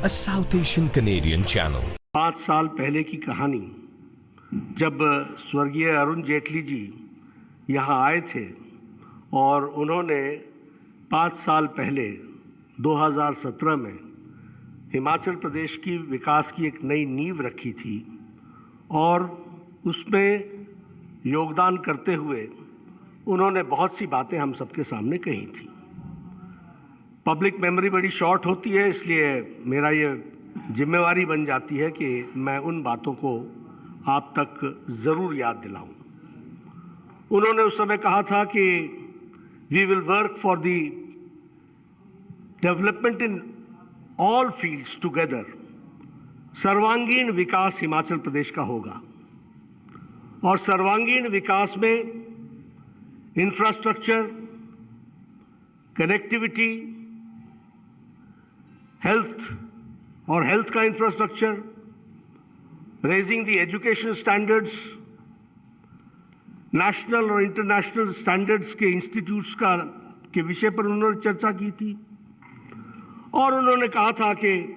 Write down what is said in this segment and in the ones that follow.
a South Asian Canadian channel. 5 साल पहले की कहानी, जब स्वर्गीय अरुण जेटली जी यहाँ आए थे और उन्होंने 5 साल पहले 2017 में हिमाचल प्रदेश की विकास की एक नई नींव रखी थी और उसमें योगदान करते हुए उन्होंने बहुत सी बातें हम सबके सामने कही थी। पब्लिक मेमोरी बड़ी शॉर्ट होती है, इसलिए मेरा ये जिम्मेवारी बन जाती है कि मैं उन बातों को आप तक ज़रूर याद दिलाऊं। उन्होंने उस समय कहा था कि we will work for the development in all fields together. सर्वांगीण विकास हिमाचल प्रदेश का होगा और सर्वांगीण विकास में इंफ्रास्ट्रक्चर, कनेक्टिविटी, हेल्थ और हेल्थ का infrastructure, raising the education standards, national और इंटरनेशनल स्टैंडर्ड्स के इंस्टीट्यूट्स के विषय पर उन्होंने चर्चा की थी। और उन्होंने कहा था कि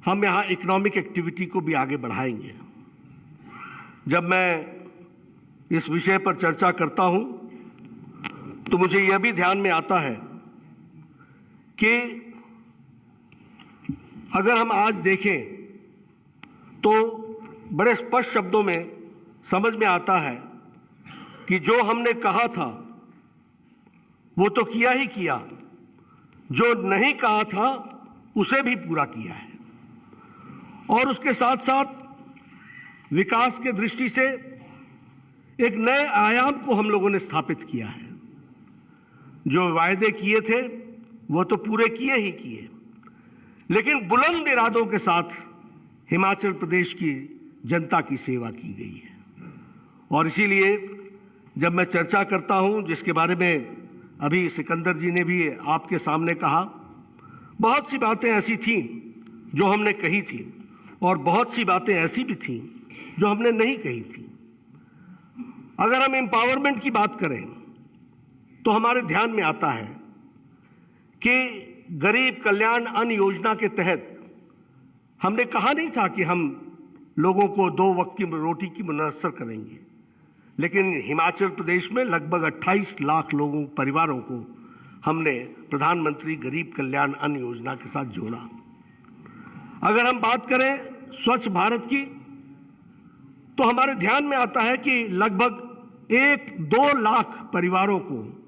हम यहाँ इकोनॉमिक एक्टिविटी को भी आगे बढ़ाएंगे। जब मैं इस विषय पर चर्चा करता हूँ तो मुझे यह भी ध्यान में आता है कि अगर हम आज देखें तो बड़े स्पष्ट शब्दों में समझ में आता है कि जो हमने कहा था वो तो किया ही किया, जो नहीं कहा था उसे भी पूरा किया है। और उसके साथ साथ विकास के दृष्टि से एक नए आयाम को हम लोगों ने स्थापित किया है। जो वायदे किए थे वो तो पूरे किए ही किए, लेकिन बुलंद इरादों के साथ हिमाचल प्रदेश की जनता की सेवा की गई है। और इसीलिए जब मैं चर्चा करता हूं, जिसके बारे में अभी सिकंदर जी ने भी आपके सामने कहा, बहुत सी बातें ऐसी थीं जो हमने कही थी और बहुत सी बातें ऐसी भी थीं जो हमने नहीं कही थी। अगर हम एम्पावरमेंट की बात करें तो हमारे ध्यान में आता है कि गरीब कल्याण अन्न योजना के तहत हमने कहा नहीं था कि हम लोगों को 2 वक्त की रोटी की मुयस्सर करेंगे, लेकिन हिमाचल प्रदेश में लगभग 28 लाख परिवारों को हमने प्रधानमंत्री गरीब कल्याण अन्न योजना के साथ जोड़ा। अगर हम बात करें स्वच्छ भारत की तो हमारे ध्यान में आता है कि लगभग 1-2 लाख परिवारों को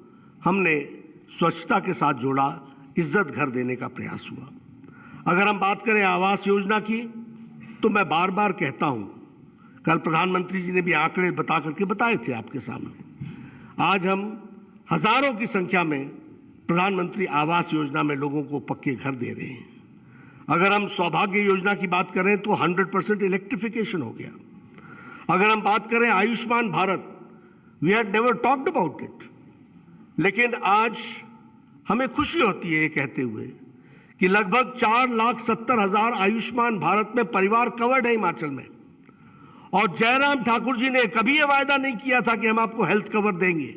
हमने स्वच्छता के साथ जोड़ा, इज्जत घर देने का प्रयास हुआ। अगर हम बात करें आवास योजना की तो मैं बार बार कहता हूं, कल प्रधानमंत्री जी ने भी आंकड़े बता करके बताए थे आपके सामने। आज हम हजारों की संख्या में प्रधानमंत्री आवास योजना में लोगों को पक्के घर दे रहे हैं। अगर हम सौभाग्य योजना की बात करें तो 100% इलेक्ट्रिफिकेशन हो गया। अगर हम बात करें Ayushman Bharat, we had never talked about it, लेकिन आज हमें खुशी होती है ये कहते हुए कि लगभग 4,70,000 आयुष्मान भारत में परिवार कवर्ड है हिमाचल में। और जयराम ठाकुर जी ने कभी ये वायदा नहीं किया था कि हम आपको हेल्थ कवर देंगे,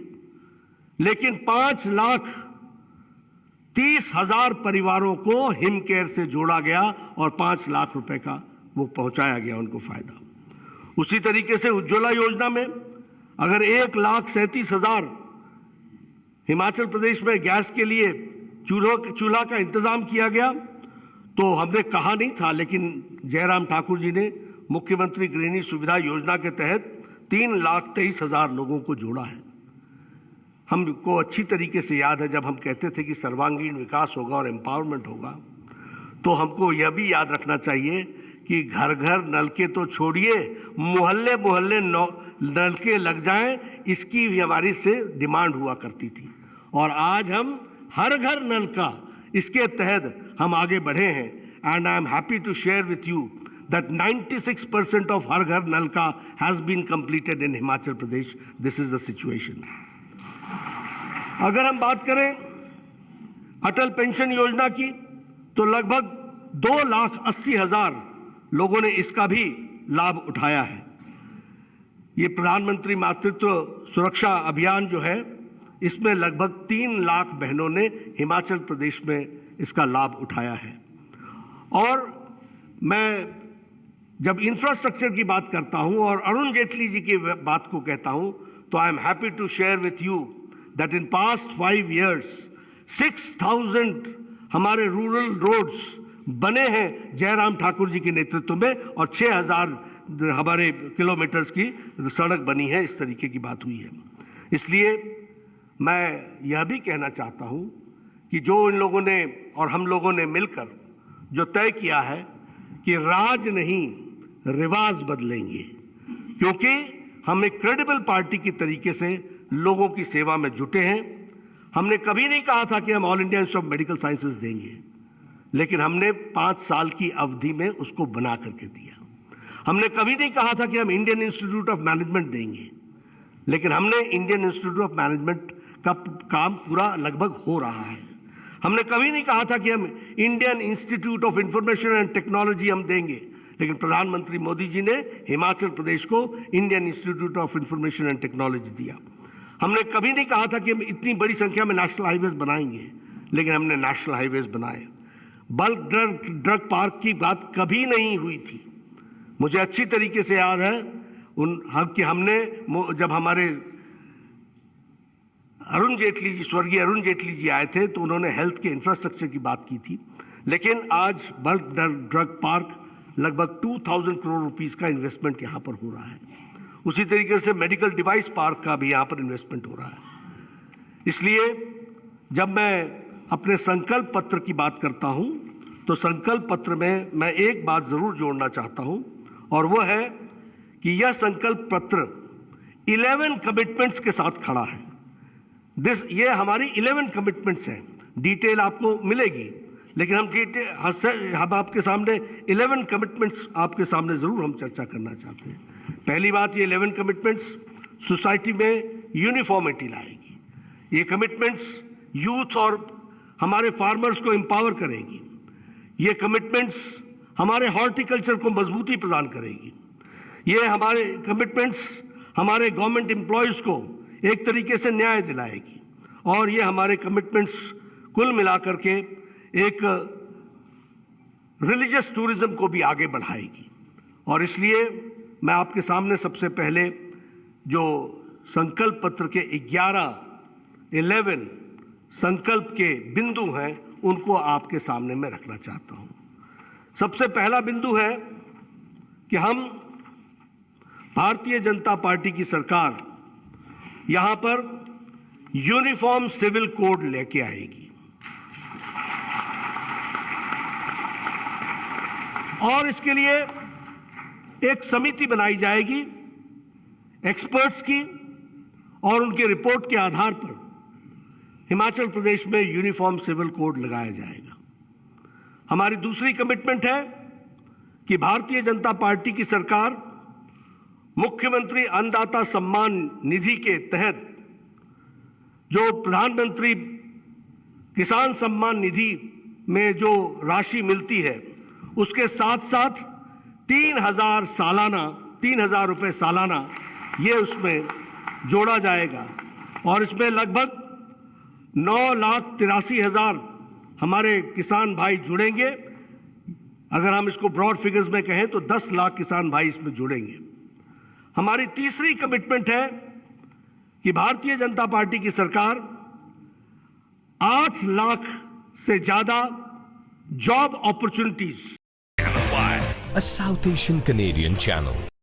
लेकिन 5,30,000 परिवारों को हिम केयर से जोड़ा गया और 5 लाख रुपए का वो पहुंचाया गया उनको फायदा। उसी तरीके से उज्ज्वला योजना में अगर 1,37,000 हिमाचल प्रदेश में गैस के लिए चूल्हा का इंतजाम किया गया तो हमने कहा नहीं था, लेकिन जयराम ठाकुर जी ने मुख्यमंत्री गृहिणी सुविधा योजना के तहत 3,23,000 लोगों को जोड़ा है। हमको अच्छी तरीके से याद है जब हम कहते थे कि सर्वांगीण विकास होगा और एम्पावरमेंट होगा, तो हमको यह भी याद रखना चाहिए कि घर घर नलके तो छोड़िए, मोहल्ले मोहल्ले नलके लग जाएं, इसकी भी हमारी से डिमांड हुआ करती थी। और आज हम हर घर नल का, इसके तहत हम आगे बढ़े हैं। And I am happy to share with you that 96% of हर घर नल का has been completed in Himachal Pradesh. This is the situation। अगर हम बात करें अटल पेंशन योजना की तो लगभग 2,80,000 लोगों ने इसका भी लाभ उठाया है। ये प्रधानमंत्री मातृत्व सुरक्षा अभियान जो है, इसमें लगभग 3 लाख बहनों ने हिमाचल प्रदेश में इसका लाभ उठाया है। और मैं जब इंफ्रास्ट्रक्चर की बात करता हूं और अरुण जेटली जी की बात को कहता हूं, तो I am happy to share with you that in past 5 years 6,000 हमारे रूरल रोड्स बने हैं जयराम ठाकुर जी के नेतृत्व में, और 6,000 हमारे किलोमीटर्स की सड़क बनी है। इस तरीके की बात हुई है। इसलिए मैं यह भी कहना चाहता हूं कि जो इन लोगों ने और हम लोगों ने मिलकर जो तय किया है कि राज नहीं रिवाज बदलेंगे, क्योंकि हम एक क्रेडिबल पार्टी की तरीके से लोगों की सेवा में जुटे हैं। हमने कभी नहीं कहा था कि हम all India institute of medical sciences देंगे, लेकिन हमने 5 साल की अवधि में उसको बना करके दिया। हमने कभी नहीं कहा था कि हम इंडियन इंस्टीट्यूट ऑफ मैनेजमेंट देंगे, लेकिन हमने इंडियन इंस्टीट्यूट ऑफ मैनेजमेंट का काम पूरा लगभग हो रहा है। हमने कभी नहीं कहा था कि हम Indian institute of information and technology हम देंगे, लेकिन प्रधानमंत्री मोदी जी ने हिमाचल प्रदेश को Indian institute of information and technology दिया। हमने कभी नहीं कहा था कि हम इतनी बड़ी संख्या में नेशनल हाईवेज बनाएंगे, लेकिन हमने नेशनल हाईवेज बनाए। बल्क ड्रग पार्क की बात कभी नहीं हुई थी। मुझे अच्छी तरीके से याद है कि हमने जब हमारे स्वर्गीय अरुण जेटली जी आए थे तो उन्होंने हेल्थ के इंफ्रास्ट्रक्चर की बात की थी, लेकिन आज बल्क ड्रग पार्क लगभग 2,000 करोड़ रुपीस का इन्वेस्टमेंट यहाँ पर हो रहा है। उसी तरीके से मेडिकल डिवाइस पार्क का भी यहाँ पर इन्वेस्टमेंट हो रहा है। इसलिए जब मैं अपने संकल्प पत्र की बात करता हूँ, तो संकल्प पत्र में मैं एक बात जरूर जोड़ना चाहता हूँ, और वो है कि यह संकल्प पत्र 11 कमिटमेंट्स के साथ खड़ा है। ये हमारी 11 कमिटमेंट्स हैं। डिटेल आपको मिलेगी, लेकिन हम आपके सामने 11 कमिटमेंट्स आपके सामने जरूर हम चर्चा करना चाहते हैं। पहली बात, ये 11 कमिटमेंट्स सोसाइटी में यूनिफॉर्मिटी लाएगी। ये कमिटमेंट्स यूथ और हमारे फार्मर्स को एम्पावर करेगी। ये कमिटमेंट्स हमारे हॉर्टिकल्चर को मजबूती प्रदान करेगी। ये हमारे कमिटमेंट्स हमारे गवर्नमेंट एम्प्लॉयज को एक तरीके से न्याय दिलाएगी, और ये हमारे कमिटमेंट्स कुल मिलाकर के एक रिलीजियस टूरिज्म को भी आगे बढ़ाएगी। और इसलिए मैं आपके सामने सबसे पहले जो संकल्प पत्र के 11 संकल्प के बिंदु हैं उनको आपके सामने मैं रखना चाहता हूं। सबसे पहला बिंदु है कि हम भारतीय जनता पार्टी की सरकार यहां पर यूनिफॉर्म सिविल कोड लेके आएगी, और इसके लिए एक समिति बनाई जाएगी एक्सपर्ट्स की, और उनके रिपोर्ट के आधार पर हिमाचल प्रदेश में यूनिफॉर्म सिविल कोड लगाया जाएगा। हमारी दूसरी कमिटमेंट है कि भारतीय जनता पार्टी की सरकार मुख्यमंत्री अन्नदाता सम्मान निधि के तहत जो प्रधानमंत्री किसान सम्मान निधि में जो राशि मिलती है, उसके साथ साथ 3,000 रुपए सालाना ये उसमें जोड़ा जाएगा, और इसमें लगभग 9,83,000 हमारे किसान भाई जुड़ेंगे। अगर हम इसको ब्रॉड फिगर्स में कहें तो 10 लाख किसान भाई इसमें जुड़ेंगे। हमारी तीसरी कमिटमेंट है कि भारतीय जनता पार्टी की सरकार 8 लाख से ज्यादा job opportunities A South Asian Canadian channel.